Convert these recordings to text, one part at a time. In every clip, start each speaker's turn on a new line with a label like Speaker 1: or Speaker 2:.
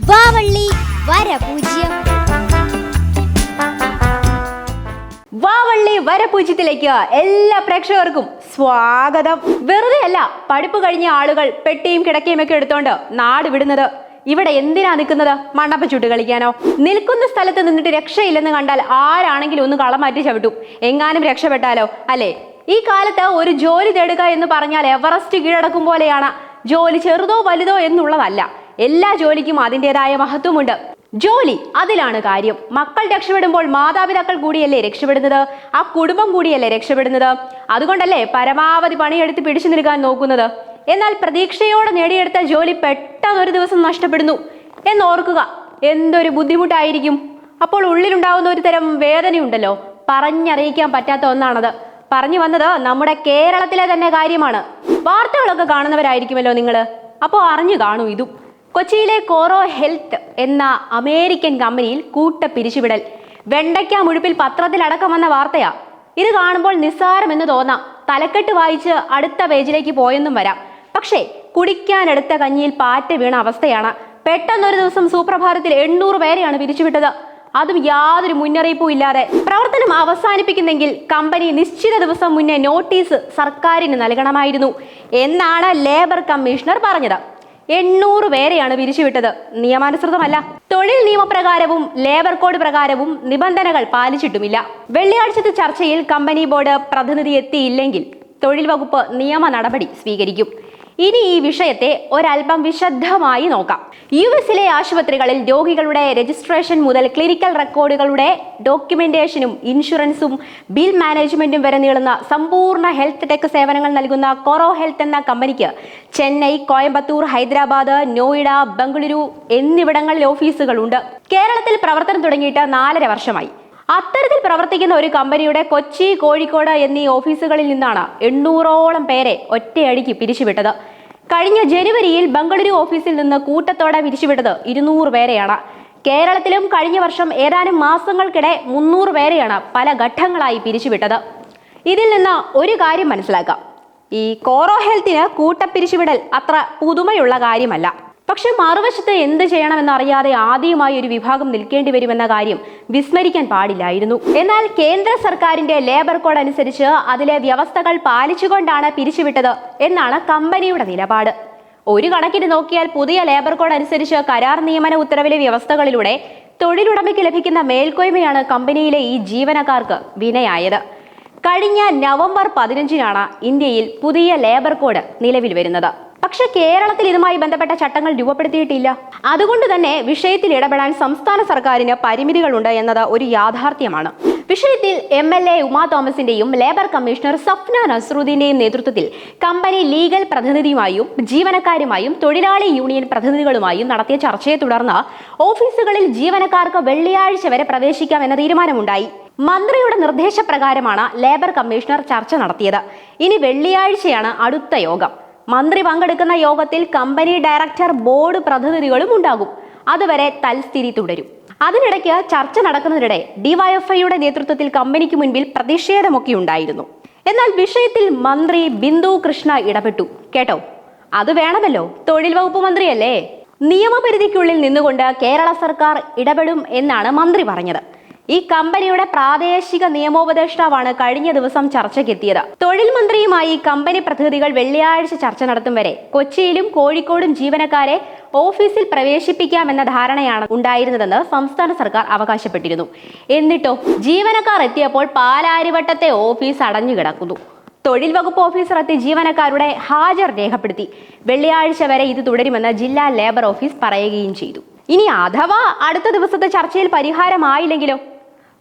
Speaker 1: വാവള്ളി വരപൂജ്യം.
Speaker 2: വാവള്ളി വരപൂജ്യത്തിലേക്ക് എല്ലാ പ്രേക്ഷകർക്കും സ്വാഗതം. വെറുതെ അല്ല പഠിപ്പ് കഴിഞ്ഞ ആളുകൾ പെട്ടിയും കിടക്കയും ഒക്കെ എടുത്തോണ്ട് നാട് വിടുന്നത്. ഇവിടെ എന്തിനാ നിൽക്കുന്നത്? മണ്ണപ്പ ചുട്ട് കളിക്കാനോ? നിൽക്കുന്ന സ്ഥലത്ത് നിന്നിട്ട് രക്ഷയില്ലെന്ന് കണ്ടാൽ ആരാണെങ്കിലും ഒന്ന് കളം മാറ്റി ചവിട്ടും. എങ്ങാനും രക്ഷപ്പെട്ടാലോ അല്ലേ? ഈ കാലത്ത് ഒരു ജോലി തേടുക എന്ന് പറഞ്ഞാൽ എവറസ്റ്റ് കീഴടക്കും പോലെയാണ്. ജോലി ചെറുതോ വലുതോ എന്നുള്ളതല്ല, എല്ലാ ജോലിക്കും അതിൻ്റെതായ മഹത്വമുണ്ട്. ജോലി അതിലാണ് കാര്യം. മക്കൾ രക്ഷപ്പെടുമ്പോൾ മാതാപിതാക്കൾ കൂടിയല്ലേ രക്ഷപ്പെടുന്നത്, ആ കുടുംബം കൂടിയല്ലേ രക്ഷപ്പെടുന്നത്. അതുകൊണ്ടല്ലേ പരമാവധി പണിയെടുത്ത് പിടിച്ചു നിൽക്കാൻ നോക്കുന്നത്. എന്നാൽ പ്രതീക്ഷയോടെ നേടിയെടുത്ത ജോലി പെട്ടെന്ന് ഒരു ദിവസം നഷ്ടപ്പെടുന്നു എന്നോർക്കുക, എന്തൊരു ബുദ്ധിമുട്ടായിരിക്കും. അപ്പോൾ ഉള്ളിലുണ്ടാവുന്ന ഒരു തരം വേദനയുണ്ടല്ലോ, പറഞ്ഞറിയിക്കാൻ പറ്റാത്ത ഒന്നാണത്. പറഞ്ഞു വന്നത് നമ്മുടെ കേരളത്തിലെ തന്നെ കാര്യമാണ്. വാർത്തകളൊക്കെ കാണുന്നവരായിരിക്കുമല്ലോ നിങ്ങൾ, അപ്പോൾ അറിഞ്ഞു കാണൂ ഇതും. കൊച്ചിയിലെ കോറോ ഹെൽത്ത് എന്ന അമേരിക്കൻ കമ്പനിയിൽ കൂട്ട പിരിച്ചുവിടൽ. വെണ്ടയ്ക്ക മുഴുപ്പിൽ പത്രത്തിലടക്കം വന്ന വാർത്തയാ. ഇത് കാണുമ്പോൾ നിസ്സാരമെന്ന് തോന്നാം, തലക്കെട്ട് വായിച്ച് അടുത്ത പേജിലേക്ക് പോയെന്നും വരാം. പക്ഷേ കുടിക്കാനെടുത്ത കഞ്ഞിയിൽ പാറ്റ വീണ അവസ്ഥയാണ്. പെട്ടെന്നൊരു ദിവസം സുപ്രഭാതത്തിൽ 800 പേരെയാണ് പിരിച്ചുവിട്ടത്. അതും യാതൊരു മുന്നറിയിപ്പും ഇല്ലാതെ. പ്രവർത്തനം അവസാനിപ്പിക്കുന്നെങ്കിൽ കമ്പനി നിശ്ചിത ദിവസം മുന്നേ നോട്ടീസ് സർക്കാരിന് നൽകണമായിരുന്നു എന്നാണ് ലേബർ കമ്മീഷണർ പറഞ്ഞത്. 800 പേരെയാണ് പിരിച്ചുവിട്ടത്. നിയമാനുസൃതമല്ല. തൊഴിൽ നിയമപ്രകാരവും ലേബർ കോഡ് പ്രകാരവും നിബന്ധനകൾ പാലിച്ചിട്ടുമില്ല. വെള്ളിയാഴ്ചത്തെ ചർച്ചയിൽ കമ്പനി ബോർഡ് പ്രതിനിധി എത്തിയില്ലെങ്കിൽ തൊഴിൽ വകുപ്പ് നിയമ നടപടി സ്വീകരിക്കും. ഇനി ഈ വിഷയത്തെ ഒരൽപ്പം വിശദമായി നോക്കാം. യുഎസിലെ ആശുപത്രികളിൽ രോഗികളുടെ രജിസ്ട്രേഷൻ മുതൽ ക്ലിനിക്കൽ റെക്കോർഡുകളുടെ ഡോക്യുമെന്റേഷനും ഇൻഷുറൻസും ബിൽ മാനേജ്മെന്റും വരെ നീളുന്ന സമ്പൂർണ്ണ ഹെൽത്ത് ടെക് സേവനങ്ങൾ നൽകുന്ന കോറോ ഹെൽത്ത് എന്ന കമ്പനിക്ക് ചെന്നൈ, കോയമ്പത്തൂർ, ഹൈദരാബാദ്, നോയിഡ, ബംഗളൂരു എന്നിവിടങ്ങളിൽ ഓഫീസുകളുണ്ട്. കേരളത്തിൽ പ്രവർത്തനം തുടങ്ങിയിട്ട് 4.5 വർഷമായി. അത്തരത്തിൽ പ്രവർത്തിക്കുന്ന ഒരു കമ്പനിയുടെ കൊച്ചി, കോഴിക്കോട് എന്നീ ഓഫീസുകളിൽ നിന്നാണ് 800ഓളം പേരെ ഒറ്റയടിക്ക് പിരിച്ചുവിട്ടത്. കഴിഞ്ഞ ജനുവരിയിൽ ബംഗളൂരു ഓഫീസിൽ നിന്ന് കൂട്ടത്തോടെ പിരിച്ചുവിട്ടത് 200 പേരെയാണ്. കേരളത്തിലും കഴിഞ്ഞ വർഷം ഏതാനും മാസങ്ങൾക്കിടെ 300 പേരെയാണ് പല ഘട്ടങ്ങളായി പിരിച്ചുവിട്ടത്. ഇതിൽ നിന്ന് ഒരു കാര്യം മനസ്സിലാക്കാം, ഈ കോറോ ഹെൽത്തിന് കൂട്ടപ്പിരിച്ചുവിടൽ അത്ര പുതുമയുള്ള കാര്യമല്ല. പക്ഷെ മറുവശത്ത് എന്ത് ചെയ്യണമെന്നറിയാതെ ആദ്യമായി ഒരു വിഭാഗം നിൽക്കേണ്ടി വരുമെന്ന കാര്യം വിസ്മരിക്കാൻ പാടില്ലായിരുന്നു. എന്നാൽ കേന്ദ്ര സർക്കാരിന്റെ ലേബർ കോഡ് അനുസരിച്ച് അതിലെ വ്യവസ്ഥകൾ പാലിച്ചുകൊണ്ടാണ് പിരിച്ചുവിട്ടത് എന്നാണ് കമ്പനിയുടെ നിലപാട്. ഒരു കണക്കിന് നോക്കിയാൽ പുതിയ ലേബർ കോഡ് അനുസരിച്ച് കരാർ നിയമന ഉത്തരവിലെ വ്യവസ്ഥകളിലൂടെ തൊഴിലുടമയ്ക്ക് ലഭിക്കുന്ന മേൽക്കോയ്മയാണ് കമ്പനിയിലെ ഈ ജീവനക്കാർക്ക് വിനയായത്. കഴിഞ്ഞ നവംബർ 15-നാണ് ഇന്ത്യയിൽ പുതിയ ലേബർ കോഡ് നിലവിൽ വരുന്നത്. പക്ഷെ കേരളത്തിൽ ഇതുമായി ബന്ധപ്പെട്ട ചട്ടങ്ങൾ രൂപപ്പെടുത്തിയിട്ടില്ല. അതുകൊണ്ട് തന്നെ വിഷയത്തിൽ ഇടപെടാൻ സംസ്ഥാന സർക്കാരിന് പരിമിതികളുണ്ട് എന്നത് ഒരു യാഥാർത്ഥ്യമാണ്. വിഷയത്തിൽ MLA ഉമാ തോമസിന്റെയും ലേബർ കമ്മീഷണർ സഫ്ന നസ്രുദ്ദീന്റെയും നേതൃത്വത്തിൽ കമ്പനി ലീഗൽ പ്രതിനിധിയുമായും ജീവനക്കാരുമായും തൊഴിലാളി യൂണിയൻ പ്രതിനിധികളുമായും നടത്തിയ ചർച്ചയെ തുടർന്ന് ഓഫീസുകളിൽ ജീവനക്കാർക്ക് വെള്ളിയാഴ്ച വരെ പ്രവേശിക്കാം എന്ന തീരുമാനമുണ്ടായി. മന്ത്രിയുടെ നിർദ്ദേശപ്രകാരമാണ് ലേബർ കമ്മീഷണർ ചർച്ച നടത്തിയത്. ഇനി വെള്ളിയാഴ്ചയാണ് അടുത്ത യോഗം. മന്ത്രി പങ്കെടുക്കുന്ന യോഗത്തിൽ കമ്പനി ഡയറക്ടർ, ബോർഡ് പ്രതിനിധികളും ഉണ്ടാകും. അതുവരെ തൽസ്ഥിതി തുടരും. അതിനിടയ്ക്ക് ചർച്ച നടക്കുന്നതിനിടെ DYFIയുടെ നേതൃത്വത്തിൽ കമ്പനിക്ക് മുൻപിൽ പ്രതിഷേധമൊക്കെ ഉണ്ടായിരുന്നു. എന്നാൽ വിഷയത്തിൽ മന്ത്രി ബിന്ദു കൃഷ്ണ ഇടപെട്ടു. കേട്ടോ, അത് വേണമല്ലോ, തൊഴിൽ വകുപ്പ് മന്ത്രിയല്ലേ. നിയമപരിധിക്കുള്ളിൽ നിന്നുകൊണ്ട് കേരള സർക്കാർ ഇടപെടും എന്നാണ് മന്ത്രി പറഞ്ഞത്. ഈ കമ്പനിയുടെ പ്രാദേശിക നിയമോപദേഷ്ടാവാണ് കഴിഞ്ഞ ദിവസം ചർച്ചയ്ക്കെത്തിയത്. തൊഴിൽ മന്ത്രിയുമായി കമ്പനി പ്രതിനിധികൾ വെള്ളിയാഴ്ച ചർച്ച നടത്തും വരെ കൊച്ചിയിലും കോഴിക്കോടും ജീവനക്കാരെ ഓഫീസിൽ പ്രവേശിപ്പിക്കാമെന്ന ധാരണയാണ് ഉണ്ടായിരുന്നതെന്ന് സംസ്ഥാന സർക്കാർ അവകാശപ്പെട്ടിരുന്നു. എന്നിട്ടോ ജീവനക്കാർ എത്തിയപ്പോൾ പാലാരിവട്ടത്തെ ഓഫീസ് അടഞ്ഞു കിടക്കുന്നു. തൊഴിൽ വകുപ്പ് ഓഫീസർ എത്തി ജീവനക്കാരുടെ ഹാജർ രേഖപ്പെടുത്തി. വെള്ളിയാഴ്ച വരെ ഇത് തുടരുമെന്ന് ജില്ലാ ലേബർ ഓഫീസ് പറയുകയും ചെയ്തു. ഇനി അഥവാ അടുത്ത ദിവസത്തെ ചർച്ചയിൽ പരിഹാരമായില്ലെങ്കിലോ?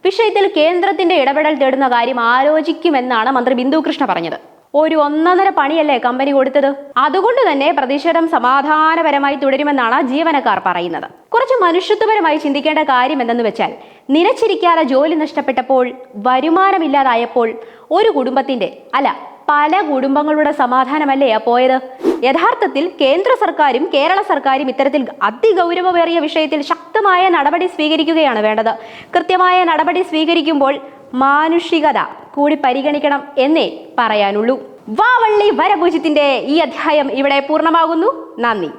Speaker 2: വിഷയത്തിൽ കേന്ദ്രത്തിന്റെ ഇടപെടൽ തേടുന്ന കാര്യം ആലോചിക്കുമെന്നാണ് മന്ത്രി ബിന്ദു കൃഷ്ണ പറഞ്ഞത്. ഒരു 1.5 പണിയല്ലേ കമ്പനി കൊടുത്തത്. അതുകൊണ്ട് തന്നെ പ്രതിഷേധം സമാധാനപരമായി തുടരുമെന്നാണ് ജീവനക്കാർ പറയുന്നത്. കുറച്ച് മനുഷ്യത്വപരമായി ചിന്തിക്കേണ്ട കാര്യം എന്തെന്ന് വെച്ചാൽ, നിലച്ചിരിക്കാതെ ജോലി നഷ്ടപ്പെട്ടപ്പോൾ, വരുമാനമില്ലാതായപ്പോൾ ഒരു കുടുംബത്തിന്റെ അല്ല പല കുടുംബങ്ങളുടെ സമാധാനമല്ലേ പോയത്. യഥാർത്ഥത്തിൽ കേന്ദ്ര സർക്കാരും കേരള സർക്കാരും ഇത്തരത്തിൽ അതിഗൗരവമേറിയ വിഷയത്തിൽ ശക്തമായ നടപടി സ്വീകരിക്കുകയാണ് വേണ്ടത്. കൃത്യമായ നടപടി സ്വീകരിക്കുമ്പോൾ മാനുഷികത കൂടി പരിഗണിക്കണം എന്നേ പറയാനുള്ളൂ. വാവള്ളി വരപൂജ്യത്തിന്റെ ഈ അധ്യായം ഇവിടെ പൂർണ്ണമാകുന്നു. നന്ദി.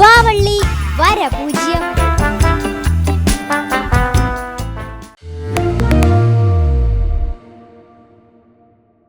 Speaker 1: വാവള്ളി വരപൂജ്യം.